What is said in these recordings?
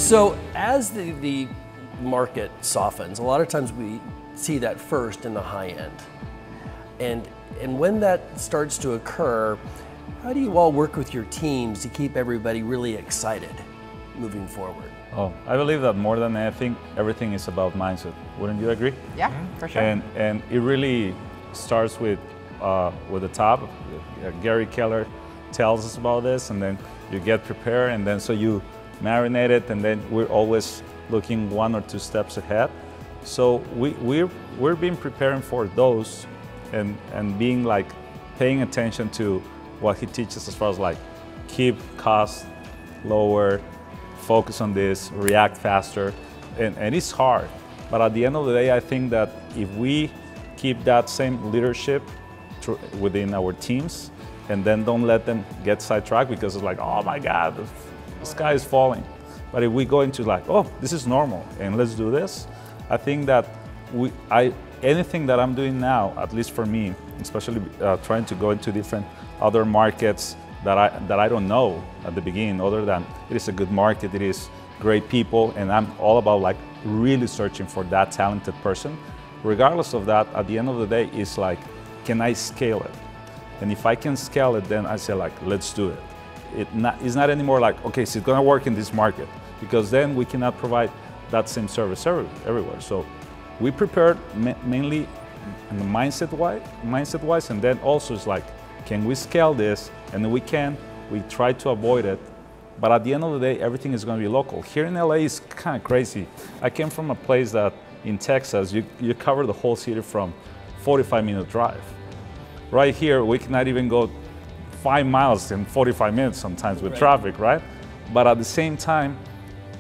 So as the market softens, a lot of times we see that first in the high end. And when that starts to occur, how do you all work with your teams to keep everybody really excited moving forward? Oh, I believe that more than anything, everything is about mindset. Wouldn't you agree? Yeah, for sure. And it really starts with the top. Gary Keller tells us about this, and then you get prepared, and then so you marinate it, and then we're always looking 1 or 2 steps ahead. So we're been preparing for those, and being like paying attention to what he teaches as far as like keep costs lower, focus on this, react faster, and it's hard. But at the end of the day, I think that if we keep that same leadership within our teams, and then don't let them get sidetracked because it's like, oh my God, the sky is falling. But if we go into like, oh, this is normal, and let's do this, I think that anything that I'm doing now, at least for me, especially trying to go into different other markets that I don't know at the beginning, other than it is a good market, it is great people, and I'm all about like really searching for that talented person. Regardless of that, at the end of the day, it's like, can I scale it? And if I can scale it, then I say like, let's do it. It's not anymore like, okay, so it's gonna work in this market, because then we cannot provide that same service everywhere. So we prepared mainly in the mindset-wise, and then also it's like, can we scale this? And then we try to avoid it. But at the end of the day, everything is gonna be local. Here in LA, it's kind of crazy. I came from a place that in Texas, you cover the whole city from 45-minute drive. Right here, we cannot even go 5 miles in 45 minutes sometimes with traffic, right? But at the same time,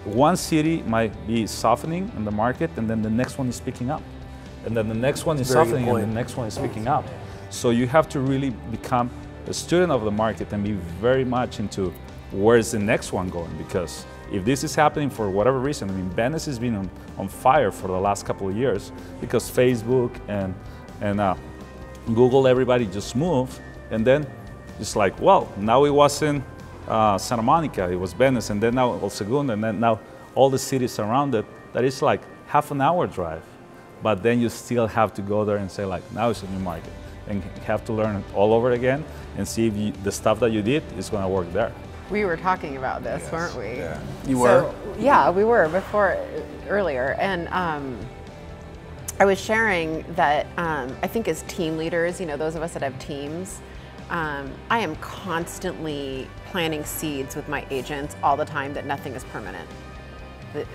one city might be softening in the market, and then the next one is picking up. And then the next one is softening, and the next one is picking up. So you have to really become a student of the market and be very much into where's the next one going, because if this is happening for whatever reason, I mean, Venice has been on fire for the last couple of years because Facebook and Google, everybody just moved, and then it's like, well, now it wasn't Santa Monica, it was Venice, and then now El Segundo, and then now all the cities around it, that is like half an hour drive. But then you still have to go there and say like, now it's a new market, and you have to learn it all over again and see if the stuff that you did is gonna work there. We were talking about this, weren't we? Yeah. You were? Yeah, we were earlier. And I was sharing that I think as team leaders, you know, those of us that have teams, I am constantly planting seeds with my agents all the time that nothing is permanent.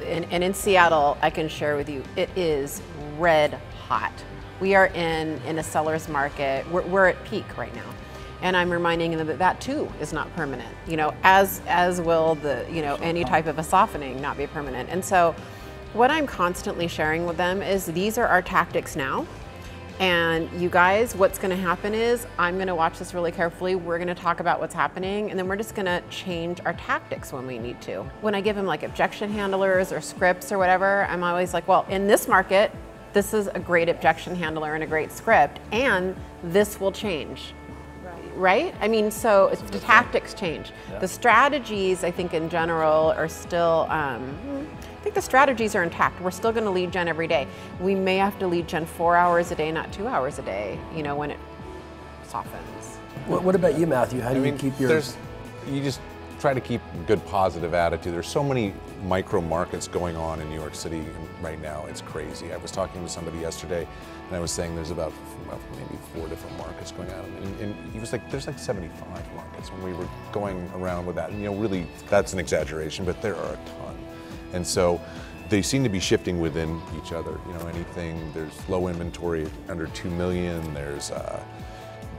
And in Seattle, I can share with you, it is red hot. We are in a seller's market. We're at peak right now. And I'm reminding them that that too is not permanent. You know, as will the, you know, any type of a softening not be permanent. And so what I'm constantly sharing with them is these are our tactics now. And you guys, what's gonna happen is I'm gonna watch this really carefully. We're gonna talk about what's happening, and then we're just gonna change our tactics when we need to. When I give them like objection handlers or scripts or whatever, I'm always like, well, in this market, this is a great objection handler and a great script, and this will change. Right? I mean, so the tactics change. Yeah. The strategies, I think in general, are still, I think the strategies are intact. We're still gonna lead gen every day. We may have to lead gen 4 hours a day, not 2 hours a day, you know, when it softens. What about you, Matthew? How do you keep your... You just try to keep a good positive attitude. There's so many micro markets going on in New York City right now. It's crazy. I was talking to somebody yesterday, and I was saying there's about maybe 4 different markets going on, and he was like, there's like 75 markets when we were going around with that. And you know, really, that's an exaggeration, but there are a ton. And so they seem to be shifting within each other. You know, anything, there's low inventory under 2 million, there's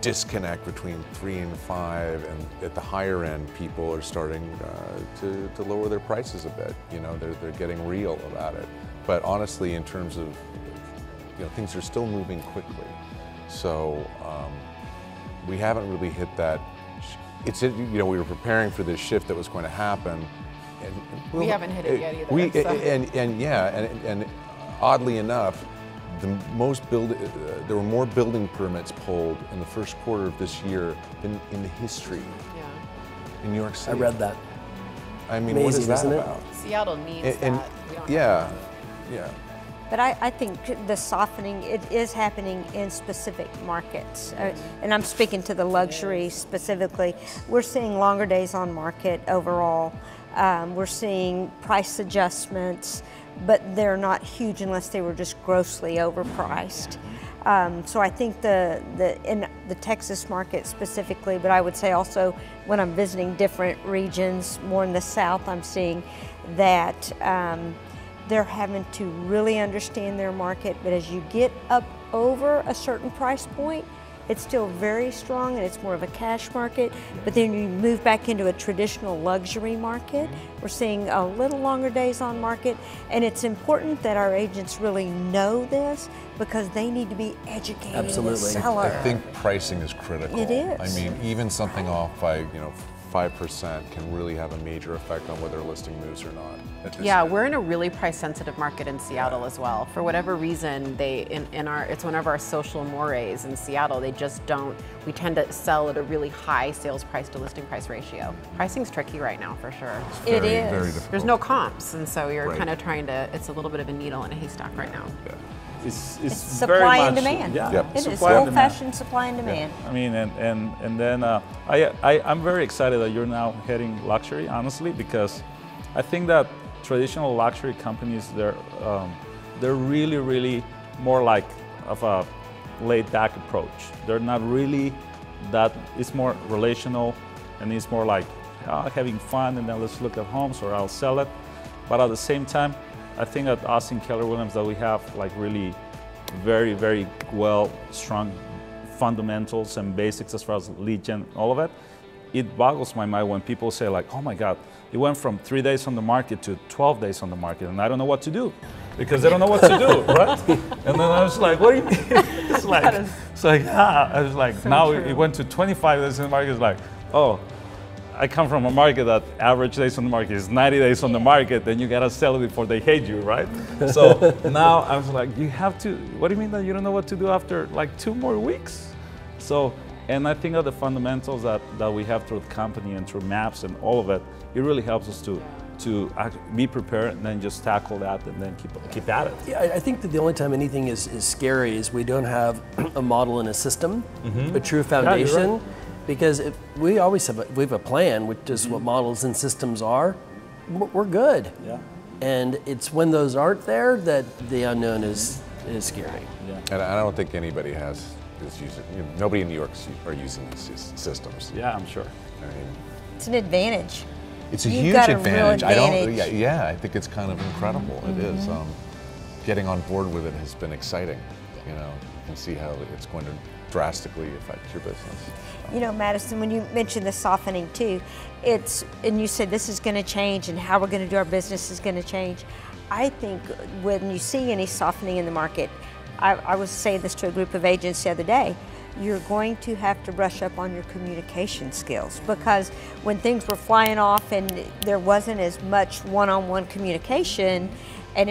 disconnect between 3 and 5, and at the higher end, people are starting to lower their prices a bit. You know, they're getting real about it. But honestly, in terms of, you know, things are still moving quickly. So we haven't really hit that. You know, we were preparing for this shift that was going to happen. And we haven't hit it yet either. And oddly enough, there were more building permits pulled in the first quarter of this year than in the history in New York City. I read that. I mean, what is Amazing, that isn't it? about? Seattle needs And- that. We don't yeah, have yeah. But I think the softening, it is happening in specific markets. And I'm speaking to the luxury specifically. We're seeing longer days on market overall. We're seeing price adjustments, but they're not huge unless they were just grossly overpriced. So I think in the Texas market specifically, but I would say also when I'm visiting different regions, more in the South, I'm seeing that they're having to really understand their market, but as you get up over a certain price point, it's still very strong and it's more of a cash market, but then you move back into a traditional luxury market. We're seeing a little longer days on market, and it's important that our agents really know this because they need to be educating Absolutely. the seller. I think pricing is critical. It is. I mean, even something off by 5% can really have a major effect on whether a listing moves or not. Yeah, we're in a really price-sensitive market in Seattle as well. For whatever reason, it's one of our social mores in Seattle. They just don't. We tend to sell at a really high sales price to listing price ratio. Pricing's tricky right now, for sure. It very, is. very difficult. There's no comps, and so you're Right. kind of trying to. It's a little bit of a needle in a haystack right now. Yeah. It's It's very supply and much- demand. Yeah, Yep. It is supply and demand. old-fashioned supply and demand. I mean, and then I'm very excited that you're now heading luxury, honestly, because I think that traditional luxury companies, they're really more like of a laid-back approach. They're not really that. It's more relational, and it's more like having fun, and then let's look at homes, or I'll sell it. But at the same time, I think at Austin Keller Williams that we have like really very well strong fundamentals and basics as far as lead gen, all of it. It boggles my mind when people say like, oh my God, it went from 3 days on the market to 12 days on the market, and I don't know what to do because they don't know what to do, right? And then I was like, what do you mean? It's like, I was like, So now true. it went to 25 days on the market. It's like, oh, I come from a market that average days on the market is 90 days on the market, then you gotta sell it before they hate you, right? So now I was like, you have to, what do you mean that you don't know what to do after like 2 more weeks? So, and I think that the fundamentals that we have through the company and through maps and all of it, it really helps us to be prepared and then just tackle that and then keep at it. Yeah, I think that the only time anything is scary is we don't have a model and a system, a true foundation. right. Because we always have a plan, which is what models and systems are. We're good. Yeah. And it's when those aren't there that the unknown is scary. Yeah. And I don't think anybody is using. Nobody in New York are using these systems. Yeah, I'm sure. I mean, It's an advantage. it's a You've huge got a real advantage. advantage. Yeah, I think it's kind of incredible. It is. Getting on board with it has been exciting. You can see how it's going to drastically affect your business. You know, Madison, when you mentioned the softening too, and you said this is going to change and how we're going to do our business is going to change. I think when you see any softening in the market, I was saying this to a group of agents the other day, you're going to have to brush up on your communication skills, because when things were flying off and there wasn't as much one-on-one communication and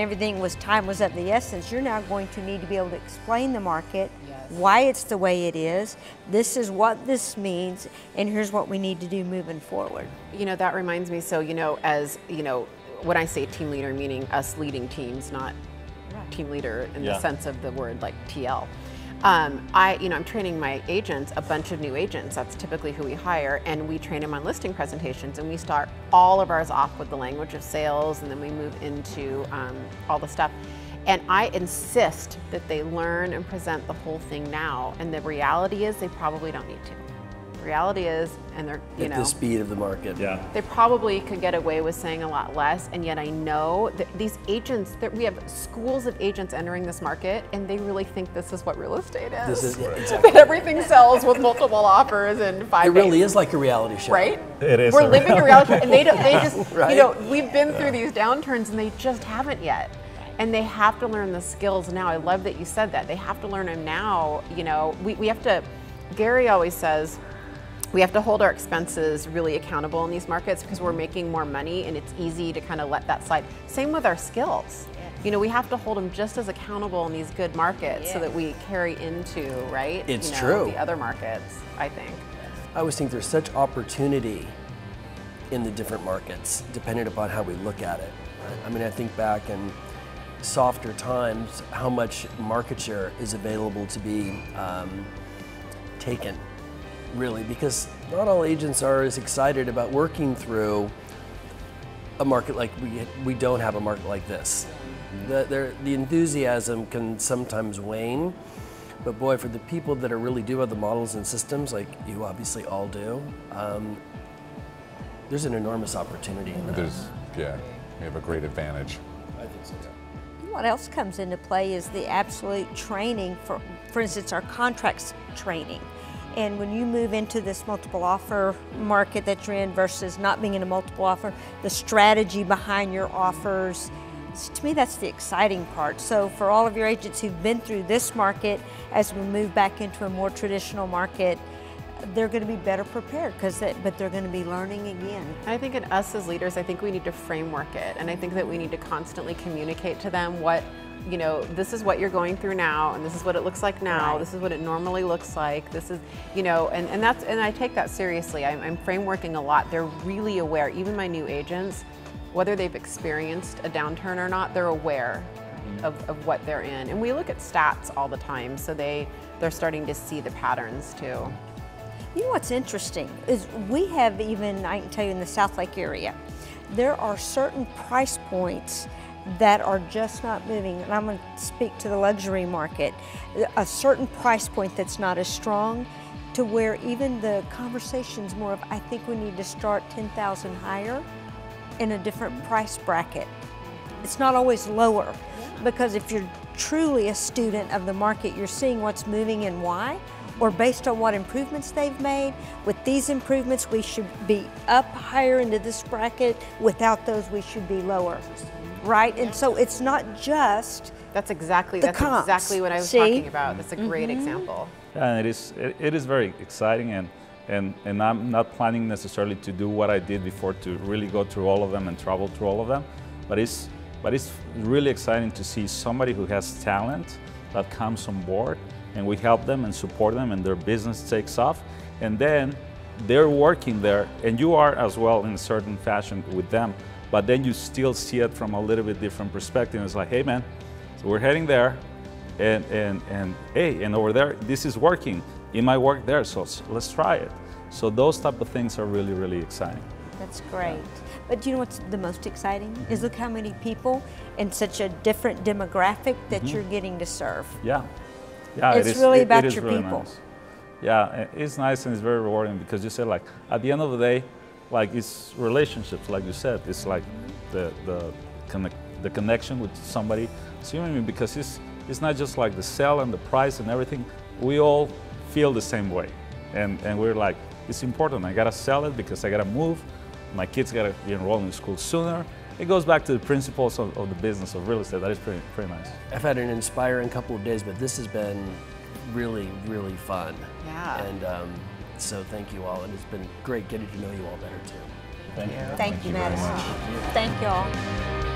time was of the essence, you're now going to need to be able to explain the market, why it's the way it is, this is what this means, and here's what we need to do moving forward. That reminds me, so, as, when I say team leader, meaning us leading teams, not team leader in the sense of the word like TL. I'm training my agents, a bunch of new agents, that's typically who we hire, and we train them on listing presentations, and we start all of ours off with the language of sales, and then we move into all the stuff. And I insist that they learn and present the whole thing now, and the reality is they probably don't need to. The reality is, and they're, At the speed of the market. Yeah. they probably could get away with saying a lot less, and yet I know that these agents, that we have schools of agents entering this market, and they really think this is what real estate is. This is exactly. That everything sells with multiple offers in 5 It days. really is like a reality show. Right? It is We're a living a reality show, and they just, Right. we've been through these downturns, and they just haven't yet. And they have to learn the skills now. I love that you said that. They have to learn them now. We have to, Gary always says, we have to hold our expenses really accountable in these markets because we're making more money and it's easy to kind of let that slide. Same with our skills. We have to hold them just as accountable in these good markets so that we carry into, right? It's true. The other markets, I think. I always think there's such opportunity in the different markets, depending upon how we look at it. I mean, I think back in softer times, how much market share is available to be taken, really, because not all agents are as excited about working through a market like we don't have a market like this. The enthusiasm can sometimes wane, but boy, for the people that really do have the models and systems, like you obviously all do, there's an enormous opportunity in that. Yeah, we have a great advantage. I think so. What else comes into play is the absolute training, for instance, our contracts training. And when you move into this multiple offer market that you're in versus not being in a multiple offer, the strategy behind your offers, to me that's the exciting part. So for all of your agents who've been through this market, as we move back into a more traditional market, they're going to be better prepared but they're going to be learning again. I think in us as leaders, I think we need to framework it, and I think that we need to constantly communicate to them what, you know, this is what you're going through now, and this is what it looks like now. Right. This is what it normally looks like. This is, you know, and I take that seriously. I'm frameworking a lot. They're really aware. Even my new agents, whether they've experienced a downturn or not, they're aware of what they're in. And we look at stats all the time, so they're starting to see the patterns too. You know what's interesting is we have even, I can tell you in the South Lake area, there are certain price points that are just not moving. And I'm going to speak to the luxury market. A certain price point that's not as strong, to where even the conversation's more of, I think we need to start 10,000 higher in a different price bracket. It's not always lower, because if you're truly a student of the market, you're seeing what's moving and why, or based on what improvements they've made. With these improvements, we should be up higher into this bracket. Without those, we should be lower, right? And so it's not just That's exactly the comps. exactly what I was talking about. That's a great example. And it is very exciting, and I'm not planning necessarily to do what I did before, to really go through all of them and travel through all of them. But it's really exciting to see somebody who has talent that comes on board, and we help them and support them, and their business takes off. And then they're working there, and you are as well in a certain fashion with them, but then you still see it from a little bit different perspective. It's like, hey man, so we're heading there, and hey, and over there, this is working. It might work there, so let's try it. So those type of things are really, really exciting. That's great. But do you know what's the most exciting? Is look how many people in such a different demographic that you're getting to serve. Yeah. Yeah, It's really about your people. Nice. Yeah, it's nice and it's very rewarding, because you said, like, at the end of the day, like, it's relationships, like you said. It's like the connection with somebody. It's human, because it's not just like the sell and the price and everything. We all feel the same way, and we're like, it's important. I gotta sell it because I gotta move. My kids gotta be enrolled in school sooner. It goes back to the principles of the business of real estate. That is pretty nice. I've had an inspiring couple of days, but this has been really, really fun. Yeah. And so thank you all, and it's been great getting to know you all better too. Thank you. Thank you, very Madison. much. Thank you all.